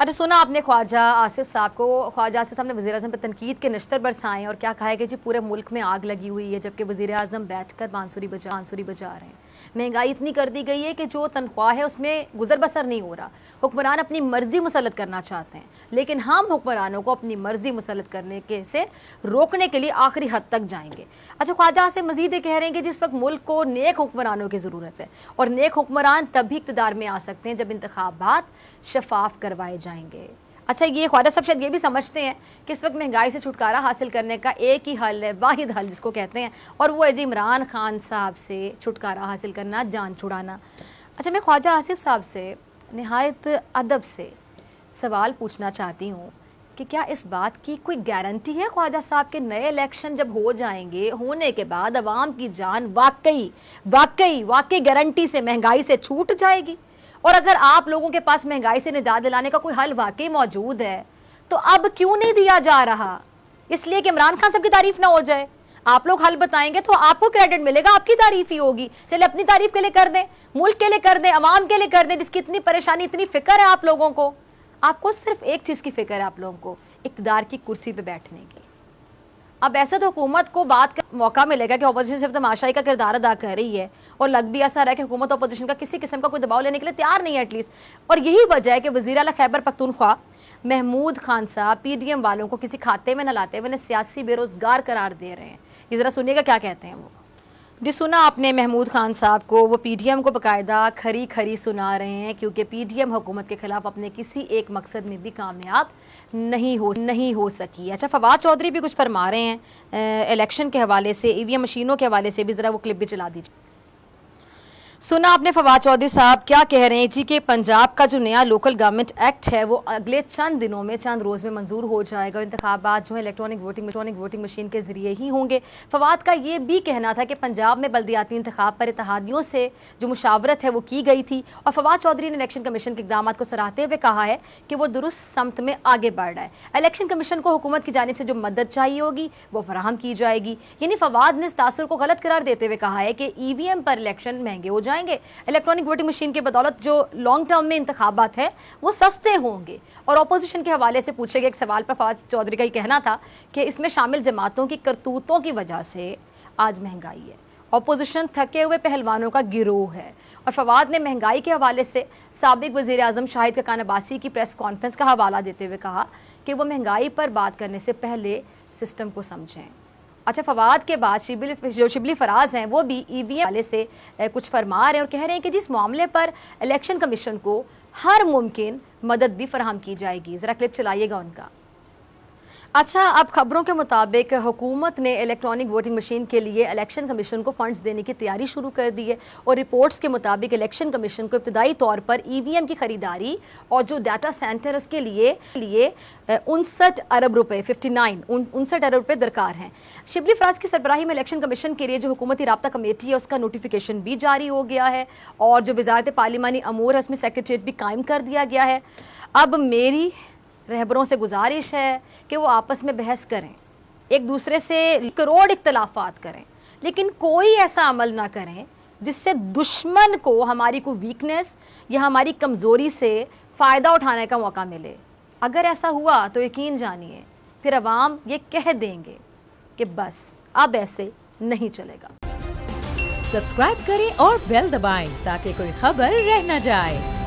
अच्छा, सुना आपने ख्वाजा आसिफ साहब को। ख्वाजा आसिफ साहब ने वज़ीर-ए-आज़म पर तनकीद के नश्तर बरसाएँ और क्या कहा है कि जी पूरे मुल्क में आग लगी हुई है, जबकि वज़ीर-ए-आज़म बैठकर बांसुरी बजा रहे हैं। महंगाई इतनी कर दी गई है कि जो तनख्वाह है उसमें गुजर बसर नहीं हो रहा। हुक्मरान अपनी मर्जी मुसल्लत करना चाहते हैं, लेकिन हम हुक्मरानों को अपनी मर्जी मुसल्लत करने के से रोकने के लिए आखिरी हद तक जाएंगे। अच्छा, ख्वाजा आसिफ मजीद ये कह रहे हैं कि जिस वक्त मुल्क को नेक हुक्मरानों की ज़रूरत है, और नेक हुक्मरान तभी इक़्तिदार में आ सकते हैं जब इंतखाबात शफाफ करवाए जाएंगे। अच्छा, ये ख्वाजा साहब शायद ये भी समझते हैं कि इस वक्त महंगाई से छुटकारा हासिल करने का एक ही हल है, वाहिद हल जिसको कहते हैं, और वो है जी इमरान खान साहब से छुटकारा हासिल करना, जान छुड़ाना। अच्छा, मैं ख्वाजा आसिफ साहब से निहायत अदब से सवाल पूछना चाहती हूँ कि क्या इस बात की कोई गारंटी है ख्वाजा साहब के नए इलेक्शन जब हो जाएंगे, होने के बाद अवाम की जान वाकई गारंटी से महंगाई से छूट जाएगी? और अगर आप लोगों के पास महंगाई से निजात दिलाने का कोई हल वाकई मौजूद है, तो अब क्यों नहीं दिया जा रहा? इसलिए कि इमरान खान साहब की तारीफ ना हो जाए। आप लोग हल बताएंगे तो आपको क्रेडिट मिलेगा, आपकी तारीफ ही होगी। चले अपनी तारीफ के लिए कर दें, मुल्क के लिए कर दें, अवाम के लिए कर दें, जिसकी इतनी परेशानी, इतनी फिक्र है आप लोगों को। आपको सिर्फ एक चीज की फिक्र है, आप लोगों को इक़्तिदार की कुर्सी पे बैठने की। अब ऐसे तो हुकूमत को बात का मौका मिलेगा कि अपोजिशन सिर्फ तमाशाई का किरदार अदा कर रही है, और लग भी ऐसा रहा है कि हुकूमत अपोजिशन का किसी किस्म का कोई दबाव लेने के लिए तैयार नहीं है एटलीस्ट। और यही वजह है कि वज़ीर आला खैबर पख्तूनख्वा महमूद खान साहब PDM वालों को किसी खाते में न लाते हुए सियासी बेरोजगार करार दे रहे हैं। ये ज़रा सुनिएगा क्या कहते हैं वो। जी, सुना आपने महमूद खान साहब को, वो PDM को बाकायदा खरी सुना रहे हैं, क्योंकि PDM हुकूमत के खिलाफ अपने किसी एक मकसद में भी कामयाब नहीं हो सकी। अच्छा, फवाद चौधरी भी कुछ फरमा रहे हैं इलेक्शन के हवाले से, EVM मशीनों के हवाले से भी, ज़रा वो क्लिप भी चला दीजिए। सुना आपने फवाद चौधरी साहब क्या कह रहे हैं जी कि पंजाब का जो नया लोकल गवर्नमेंट एक्ट है वो अगले चंद दिनों में, चंद रोज़ में मंजूर हो जाएगा। इंतखाबात जो है इलेक्ट्रॉनिक वोटिंग मशीन के ज़रिए ही होंगे। फवाद का ये भी कहना था कि पंजाब में बल्दियाती इंतखाब पर इत्तेहादियों से जो मुशावरत है वो की गई थी, और फवाद चौधरी ने इलेक्शन कमीशन के इक़दामात को सराहते हुए कहा है कि वो दुरुस्त समत में आगे बढ़ रहा है। इलेक्शन कमीशन को हुकूमत की जानिब से जो मदद चाहिए होगी वो फराहम की जाएगी। यानी फवाद ने इस तासुर को गलत करार देते हुए कहा है कि EVM पर इलेक्शन महंगे हो जाएंगे, इलेक्ट्रॉनिक वोटिंग मशीन के बदौलत जो लॉन्ग टर्म में इंतखाबात है वो सस्ते होंगे। और अपोजिशन के हवाले से पूछे गए एक सवाल पर फवाद चौधरी का ये कहना था कि इसमें शामिल जमातों की करतूतों की वजह से आज महंगाई है, अपोजिशन थके हुए पहलवानों का गिरोह है। और फवाद ने महंगाई के हवाले से साबिक वज़ीर आज़म शाहिद खकान अब्बासी की प्रेस कॉन्फ्रेंस का हवाला देते हुए कहा कि वो महंगाई पर बात करने से पहले सिस्टम को समझें। अच्छा, फवाद के बाद शिबली फराज हैं, वो भी EVM वाले से कुछ फरमा रहे हैं और कह रहे हैं कि जिस मामले पर इलेक्शन कमीशन को हर मुमकिन मदद भी फराहम की जाएगी। ज़रा क्लिप चलाइएगा उनका। अच्छा, अब खबरों के मुताबिक हुकूमत ने इलेक्ट्रॉनिक वोटिंग मशीन के लिए इलेक्शन कमीशन को फंड्स देने की तैयारी शुरू कर दी है, और रिपोर्ट्स के मुताबिक इलेक्शन कमीशन को इब्तदाई तौर पर EVM की खरीदारी और जो डाटा सेंटर उसके लिए 59 अरब रुपए 59 अरब रुपए दरकार हैं। शिबली फराज की सरबराही में इलेक्शन कमीशन के लिए जो हुकूमती राब्ता कमेटी है उसका नोटिफिकेशन भी जारी हो गया है, और जो वजारत पार्लिमानी अमूर है उसमें सेक्रेटरीट भी कायम कर दिया गया है। अब मेरी रहबरों से गुजारिश है कि वो आपस में बहस करें, एक दूसरे से करोड़ इख्तलाफात करें, लेकिन कोई ऐसा अमल ना करें जिससे दुश्मन को हमारी कोई वीकनेस या हमारी कमज़ोरी से फ़ायदा उठाने का मौका मिले। अगर ऐसा हुआ तो यकीन जानिए फिर अवाम ये कह देंगे कि बस अब ऐसे नहीं चलेगा। सब्सक्राइब करें और बेल दबाएं ताकि कोई खबर रह न जाए।